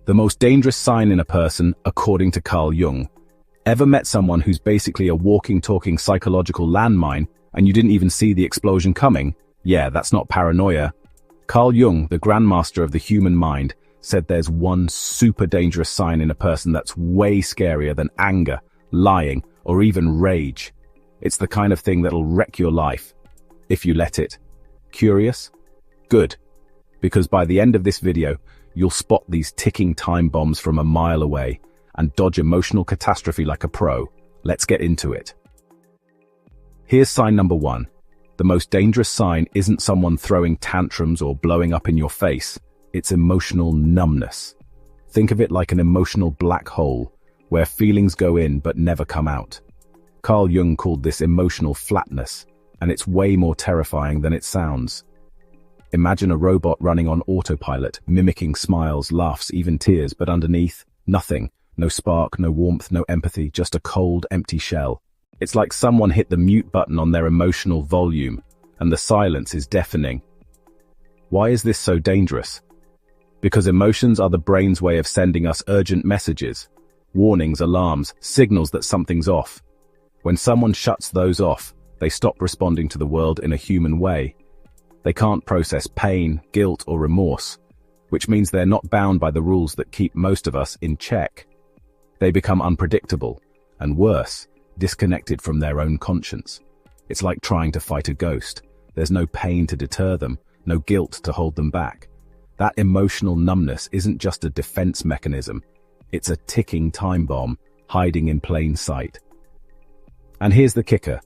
The most dangerous sign in a person, according to Carl Jung. Ever met someone who's basically a walking, talking psychological landmine and you didn't even see the explosion coming? Yeah, that's not paranoia. Carl Jung, the grandmaster of the human mind, said there's one super dangerous sign in a person that's way scarier than anger, lying, or even rage. It's the kind of thing that'll wreck your life, if you let it. Curious? Good. Because by the end of this video, you'll spot these ticking time bombs from a mile away and dodge emotional catastrophe like a pro. Let's get into it. Here's sign number 1. The most dangerous sign isn't someone throwing tantrums or blowing up in your face. It's emotional numbness. Think of it like an emotional black hole, where feelings go in but never come out. Carl Jung called this emotional flatness, and it's way more terrifying than it sounds. Imagine a robot running on autopilot, mimicking smiles, laughs, even tears, but underneath, nothing. No spark, no warmth, no empathy, just a cold, empty shell. It's like someone hit the mute button on their emotional volume, and the silence is deafening. Why is this so dangerous? Because emotions are the brain's way of sending us urgent messages, warnings, alarms, signals that something's off. When someone shuts those off, they stop responding to the world in a human way. They can't process pain, guilt, or remorse, which means they're not bound by the rules that keep most of us in check. They become unpredictable, and worse, disconnected from their own conscience. It's like trying to fight a ghost. There's no pain to deter them, no guilt to hold them back. That emotional numbness isn't just a defense mechanism. It's a ticking time bomb, hiding in plain sight. And here's the kicker.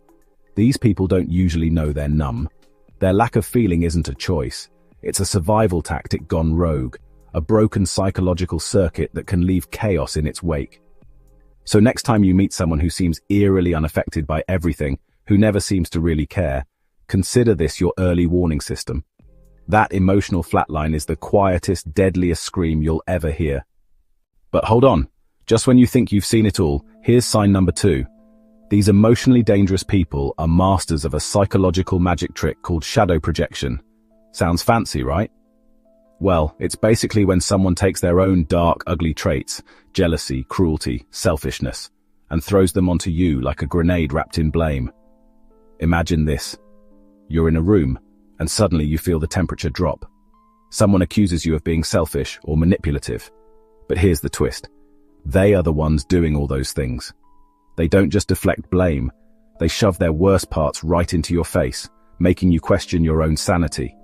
These people don't usually know they're numb. Their lack of feeling isn't a choice. It's a survival tactic gone rogue, a broken psychological circuit that can leave chaos in its wake. So next time you meet someone who seems eerily unaffected by everything, who never seems to really care, consider this your early warning system. That emotional flatline is the quietest, deadliest scream you'll ever hear. But hold on, just when you think you've seen it all, here's sign number 2. These emotionally dangerous people are masters of a psychological magic trick called shadow projection. Sounds fancy, right? Well, it's basically when someone takes their own dark, ugly traits, jealousy, cruelty, selfishness, and throws them onto you like a grenade wrapped in blame. Imagine this. You're in a room, and suddenly you feel the temperature drop. Someone accuses you of being selfish or manipulative. But here's the twist. They are the ones doing all those things. They don't just deflect blame, they shove their worst parts right into your face, making you question your own sanity.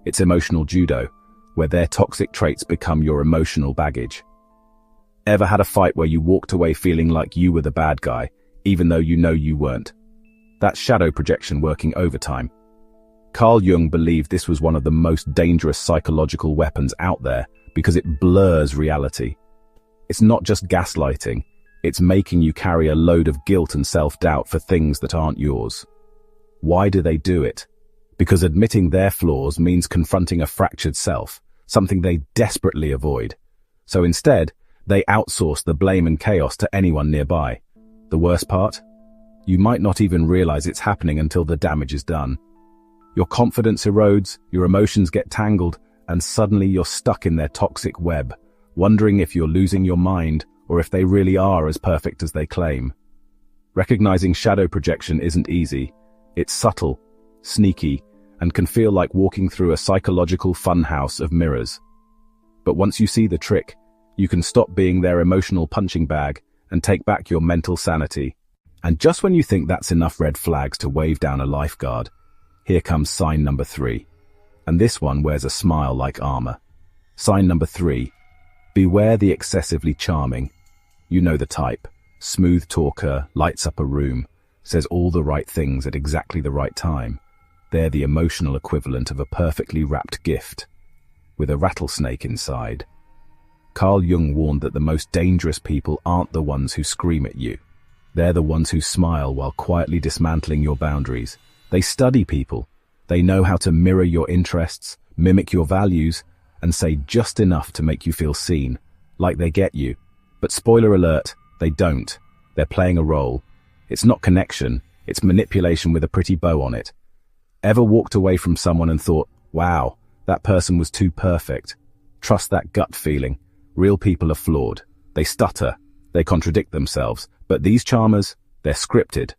It's emotional judo, where their toxic traits become your emotional baggage. Ever had a fight where you walked away feeling like you were the bad guy, even though you know you weren't? That's shadow projection working overtime. Carl Jung believed this was one of the most dangerous psychological weapons out there because it blurs reality. It's not just gaslighting, it's making you carry a load of guilt and self-doubt for things that aren't yours. Why do they do it? Because admitting their flaws means confronting a fractured self, something they desperately avoid. So instead, they outsource the blame and chaos to anyone nearby. The worst part? You might not even realize it's happening until the damage is done. Your confidence erodes, your emotions get tangled, and suddenly you're stuck in their toxic web, wondering if you're losing your mind or if they really are as perfect as they claim. Recognizing shadow projection isn't easy. It's subtle, sneaky, and can feel like walking through a psychological funhouse of mirrors. But once you see the trick, you can stop being their emotional punching bag and take back your mental sanity. And just when you think that's enough red flags to wave down a lifeguard, here comes sign number 3. And this one wears a smile like armor. Sign number 3. Beware the excessively charming. You know the type. Smooth talker, lights up a room, says all the right things at exactly the right time. They're the emotional equivalent of a perfectly wrapped gift, with a rattlesnake inside. Carl Jung warned that the most dangerous people aren't the ones who scream at you. They're the ones who smile while quietly dismantling your boundaries. They study people. They know how to mirror your interests, mimic your values, and say just enough to make you feel seen, like they get you. But spoiler alert, they don't. They're playing a role. It's not connection, it's manipulation with a pretty bow on it. Ever walked away from someone and thought, wow, that person was too perfect? Trust that gut feeling. Real people are flawed. They stutter. They contradict themselves. But these charmers, they're scripted.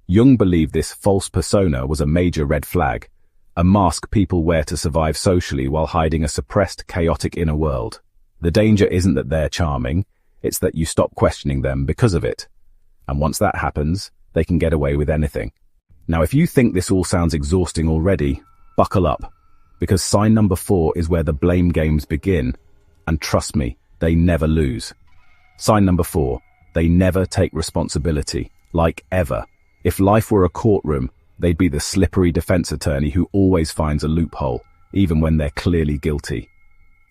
Jung believed this false persona was a major red flag, a mask people wear to survive socially while hiding a suppressed, chaotic inner world. The danger isn't that they're charming, it's that you stop questioning them because of it. And once that happens, they can get away with anything. Now, if you think this all sounds exhausting already, buckle up, because sign number 4 is where the blame games begin. And trust me, they never lose. Sign number 4, they never take responsibility, like ever. If life were a courtroom, they'd be the slippery defense attorney who always finds a loophole, even when they're clearly guilty.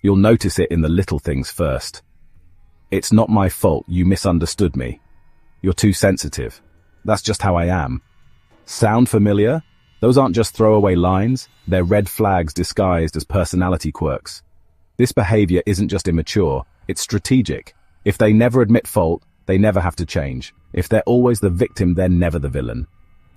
You'll notice it in the little things first. It's not my fault you misunderstood me. You're too sensitive. That's just how I am. Sound familiar? Those aren't just throwaway lines, they're red flags disguised as personality quirks. This behavior isn't just immature, it's strategic. If they never admit fault, they never have to change. If they're always the victim, they're never the villain.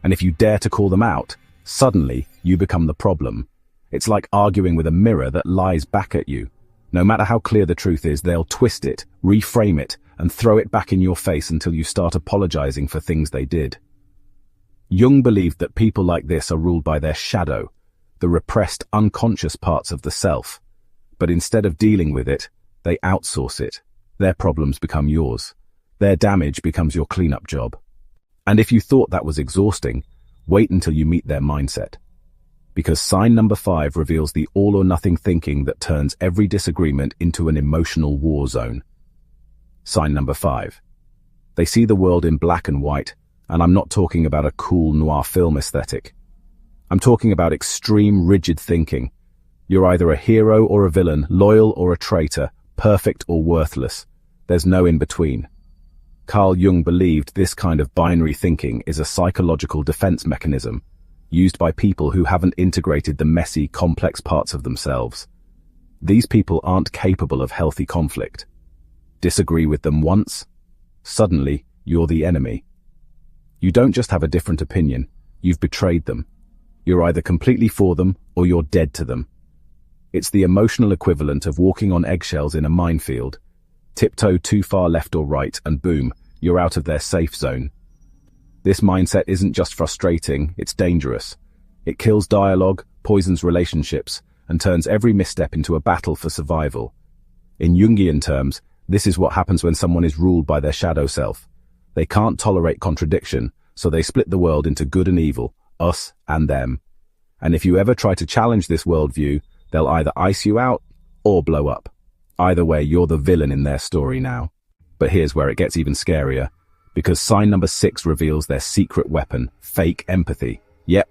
And if you dare to call them out, suddenly you become the problem. It's like arguing with a mirror that lies back at you. No matter how clear the truth is, they'll twist it, reframe it, and throw it back in your face until you start apologizing for things they did. Jung believed that people like this are ruled by their shadow, the repressed, unconscious parts of the self. But instead of dealing with it, they outsource it. Their problems become yours. Their damage becomes your cleanup job. And if you thought that was exhausting, wait until you meet their mindset. Because sign number 5 reveals the all-or-nothing thinking that turns every disagreement into an emotional war zone. Sign number 5. They see the world in black and white, and I'm not talking about a cool noir film aesthetic. I'm talking about extreme, rigid thinking. You're either a hero or a villain, loyal or a traitor, perfect or worthless. There's no in-between. Carl Jung believed this kind of binary thinking is a psychological defense mechanism used by people who haven't integrated the messy, complex parts of themselves. These people aren't capable of healthy conflict. Disagree with them once, suddenly you're the enemy. You don't just have a different opinion, you've betrayed them. You're either completely for them or you're dead to them. It's the emotional equivalent of walking on eggshells in a minefield. Tiptoe too far left or right, and boom, you're out of their safe zone. This mindset isn't just frustrating, it's dangerous. It kills dialogue, poisons relationships, and turns every misstep into a battle for survival. In Jungian terms, this is what happens when someone is ruled by their shadow self. They can't tolerate contradiction, so they split the world into good and evil, us and them. And if you ever try to challenge this worldview, they'll either ice you out or blow up. Either way, you're the villain in their story now. But here's where it gets even scarier, because sign number 6 reveals their secret weapon, fake empathy. Yep,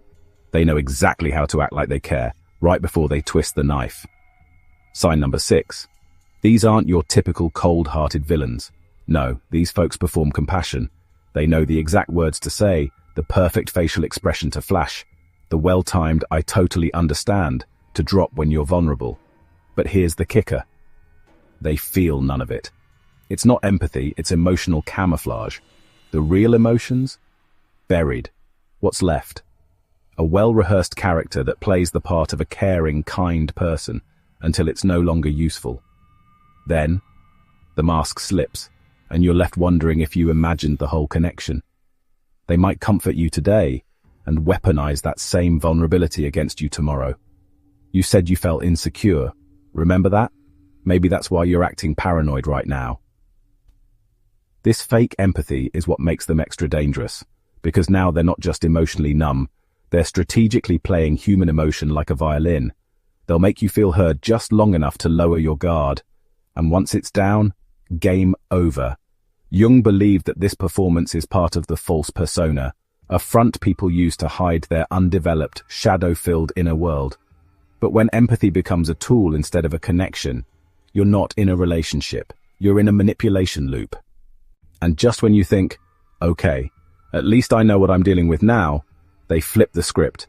they know exactly how to act like they care, right before they twist the knife. Sign number 6. These aren't your typical cold-hearted villains. No, these folks perform compassion. They know the exact words to say, the perfect facial expression to flash, the well-timed "I totally understand" to drop when you're vulnerable. But here's the kicker. They feel none of it. It's not empathy, it's emotional camouflage. The real emotions? Buried. What's left? A well-rehearsed character that plays the part of a caring, kind person until it's no longer useful. Then, the mask slips, and you're left wondering if you imagined the whole connection. They might comfort you today and weaponize that same vulnerability against you tomorrow. You said you felt insecure. Remember that? Maybe that's why you're acting paranoid right now. This fake empathy is what makes them extra dangerous, because now they're not just emotionally numb, they're strategically playing human emotion like a violin. They'll make you feel heard just long enough to lower your guard. And once it's down, game over. Jung believed that this performance is part of the false persona, a front people use to hide their undeveloped, shadow-filled inner world. But when empathy becomes a tool instead of a connection, you're not in a relationship, you're in a manipulation loop. And just when you think, okay, at least I know what I'm dealing with now, they flip the script.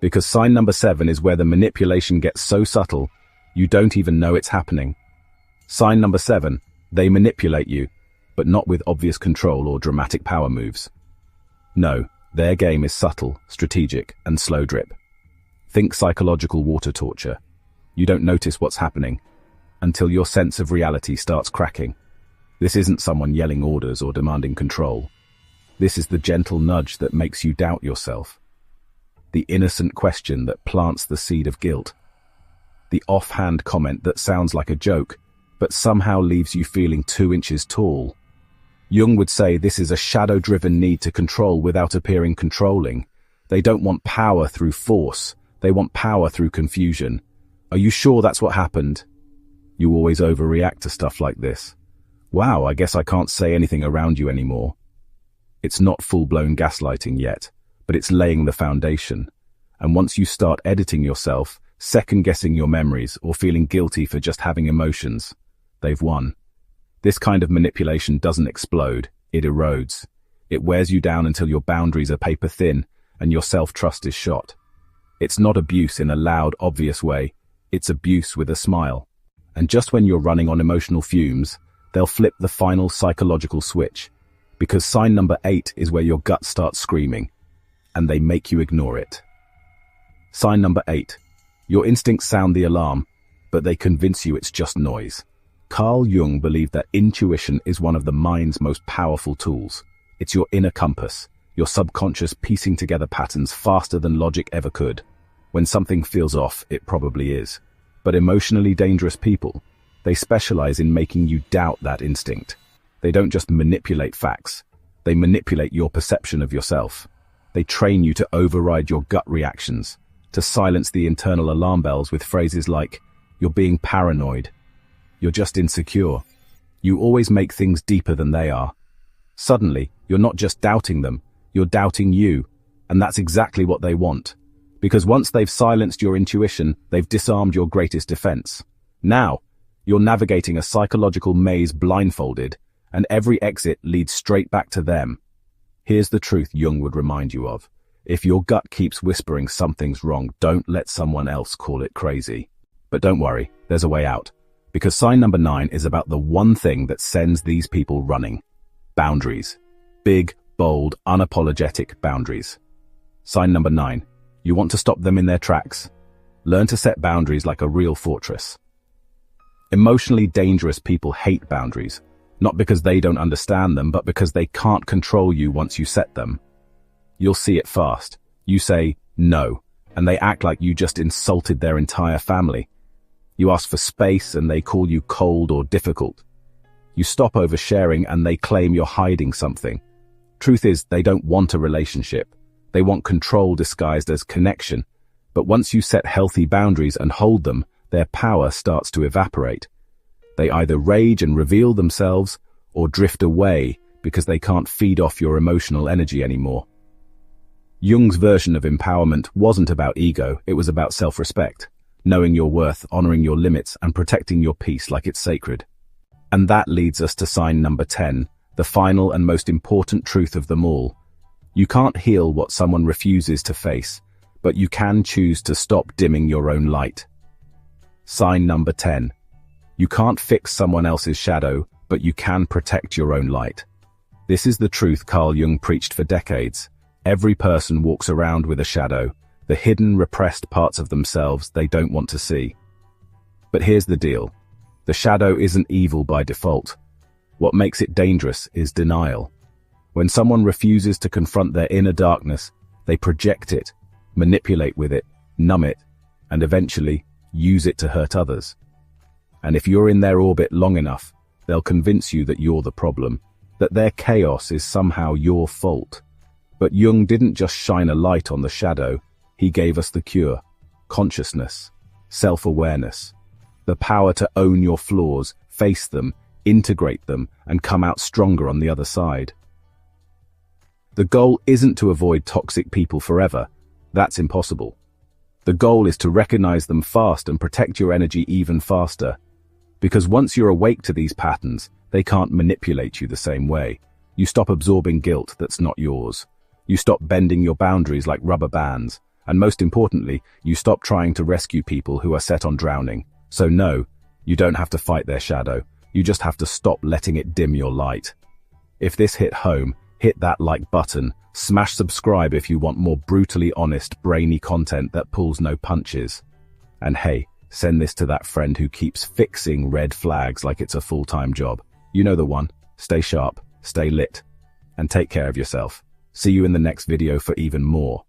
Because sign number 7 is where the manipulation gets so subtle, you don't even know it's happening. Sign number 7, they manipulate you, but not with obvious control or dramatic power moves. No, their game is subtle, strategic, and slow drip. Think psychological water torture. You don't notice what's happening. until your sense of reality starts cracking. This isn't someone yelling orders or demanding control. This is the gentle nudge that makes you doubt yourself. The innocent question that plants the seed of guilt. The offhand comment that sounds like a joke, but somehow leaves you feeling 2 inches tall. Jung would say this is a shadow-driven need to control without appearing controlling. They don't want power through force. They want power through confusion. Are you sure that's what happened? You always overreact to stuff like this. Wow, I guess I can't say anything around you anymore. It's not full-blown gaslighting yet, but it's laying the foundation. And once you start editing yourself, second-guessing your memories, or feeling guilty for just having emotions, they've won. This kind of manipulation doesn't explode, it erodes. It wears you down until your boundaries are paper thin and your self-trust is shot. It's not abuse in a loud, obvious way. It's abuse with a smile. And just when you're running on emotional fumes, they'll flip the final psychological switch. Because sign number 8 is where your gut starts screaming, and they make you ignore it. Sign number 8. Your instincts sound the alarm, but they convince you it's just noise. Carl Jung believed that intuition is one of the mind's most powerful tools. It's your inner compass, your subconscious piecing together patterns faster than logic ever could. When something feels off, it probably is. But emotionally dangerous people, they specialize in making you doubt that instinct. They don't just manipulate facts, they manipulate your perception of yourself. They train you to override your gut reactions, to silence the internal alarm bells with phrases like, "You're being paranoid," "You're just insecure," "You always make things deeper than they are." Suddenly, you're not just doubting them, you're doubting you, and that's exactly what they want. Because once they've silenced your intuition, they've disarmed your greatest defense. Now, you're navigating a psychological maze blindfolded, and every exit leads straight back to them. Here's the truth Jung would remind you of. If your gut keeps whispering something's wrong, don't let someone else call it crazy. But don't worry, there's a way out. Because sign number 9 is about the one thing that sends these people running. Boundaries. Big, bold, unapologetic boundaries. Sign number 9. You want to stop them in their tracks? Learn to set boundaries like a real fortress. Emotionally dangerous people hate boundaries, not because they don't understand them, but because they can't control you once you set them. You'll see it fast. You say, no, and they act like you just insulted their entire family. You ask for space and they call you cold or difficult. You stop oversharing and they claim you're hiding something. Truth is, they don't want a relationship. They want control disguised as connection. But once you set healthy boundaries and hold them, their power starts to evaporate. They either rage and reveal themselves or drift away because they can't feed off your emotional energy anymore. Jung's version of empowerment wasn't about ego, it was about self-respect, knowing your worth, honoring your limits, and protecting your peace like it's sacred. And that leads us to sign number 10, the final and most important truth of them all. You can't heal what someone refuses to face, but you can choose to stop dimming your own light. Sign number 10. You can't fix someone else's shadow, but you can protect your own light. This is the truth Carl Jung preached for decades. Every person walks around with a shadow, the hidden, repressed parts of themselves they don't want to see. But here's the deal. The shadow isn't evil by default. What makes it dangerous is denial. When someone refuses to confront their inner darkness, they project it, manipulate with it, numb it, and eventually use it to hurt others. And if you're in their orbit long enough, they'll convince you that you're the problem, that their chaos is somehow your fault. But Jung didn't just shine a light on the shadow, he gave us the cure: consciousness, self-awareness, the power to own your flaws, face them, integrate them, and come out stronger on the other side. The goal isn't to avoid toxic people forever. That's impossible. The goal is to recognize them fast and protect your energy even faster. Because once you're awake to these patterns, they can't manipulate you the same way. You stop absorbing guilt that's not yours. You stop bending your boundaries like rubber bands. And most importantly, you stop trying to rescue people who are set on drowning. So no, you don't have to fight their shadow. You just have to stop letting it dim your light. If this hit home, hit that like button, smash subscribe if you want more brutally honest, brainy content that pulls no punches. And hey, Send this to that friend who keeps fixing red flags like it's a full-time job. You know the one. Stay sharp, stay lit, and take care of yourself. See you in the next video for even more.